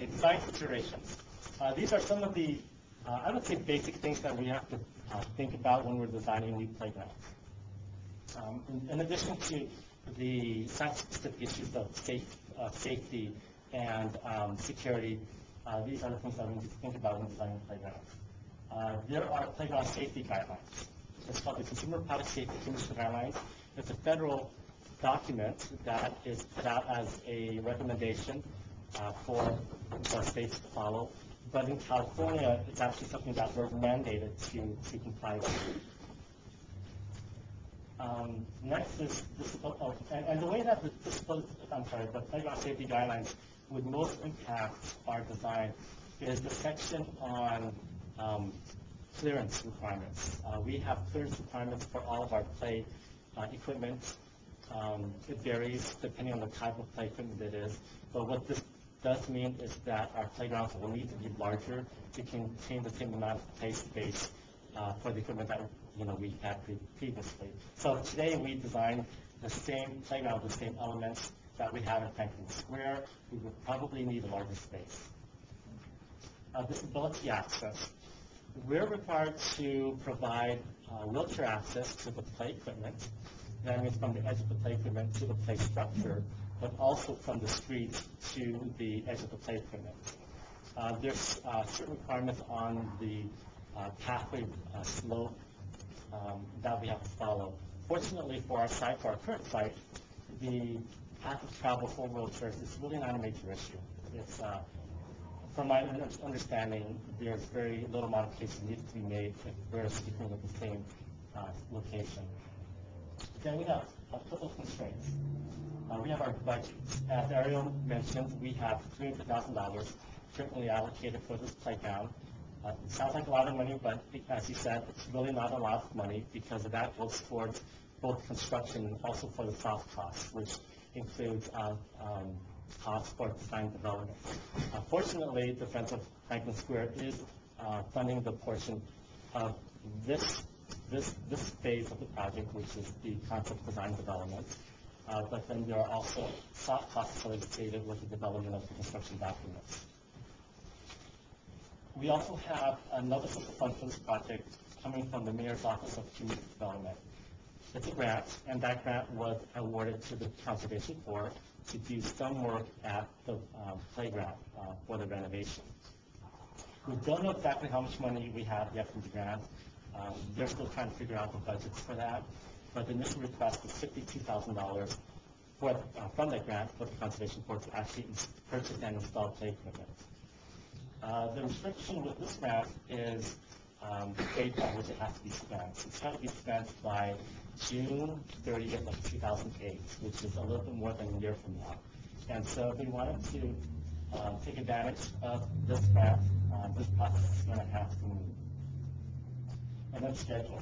Okay, design considerations. These are some of the, I would say, basic things that we have to think about when we're designing new playgrounds. In addition to the site-specific issues of safety and security, these are the things that we need to think about when designing playgrounds. There are playground safety guidelines. It's called the Consumer Product Safety Commission Guidelines. It's a federal document that is put out as a recommendation for states to follow. But in California, it's actually something that we're mandated to comply with. Next is and the way that the playground safety guidelines would most impact our design is the section on clearance requirements. We have clearance requirements for all of our play equipment. It varies depending on the type of play equipment it is, but what this does mean is that our playgrounds will need to be larger to contain the same amount of play space for the equipment that we had previously. So today we design the same playground with the same elements that we have in Franklin Square. We would probably need a larger space. Disability access. We're required to provide wheelchair access to the play equipment. That means from the edge of the play equipment to the play structure, but also from the street to the edge of the play equipment. There's certain requirements on the pathway slope that we have to follow. Fortunately for our site, for our current site, the path of travel for wheelchairs is really not a major issue. It's, from my understanding, there's very little modification needed to be made if we're sticking with the same location. Then we have a couple of constraints. We have our budget. As Ariel mentioned, we have $300,000 currently allocated for this playground. It sounds like a lot of money, but as you said, it's really not a lot of money because of that goes towards both construction and also for the soft costs, which includes costs for design development. Fortunately, the Friends of Franklin Square is funding the portion of this phase of the project, which is the concept design development. But then there are also soft costs associated with the development of the construction documents. We also have another source of funds for this project coming from the Mayor's Office of Community Development. It's a grant, and that grant was awarded to the Conservation Corps to do some work at the playground for the renovation. We don't know exactly how much money we have yet from the grant. They're still trying to figure out the budgets for that, but the initial request was $52,000 from that grant for the Conservation Corps to actually purchase and install play equipment. The restriction with this grant is the date by which it has to be spent. It's got to be spent by June 30th of 2008, which is a little bit more than a year from now. And so if we wanted to take advantage of this grant, this process is going to have to move. And then schedule.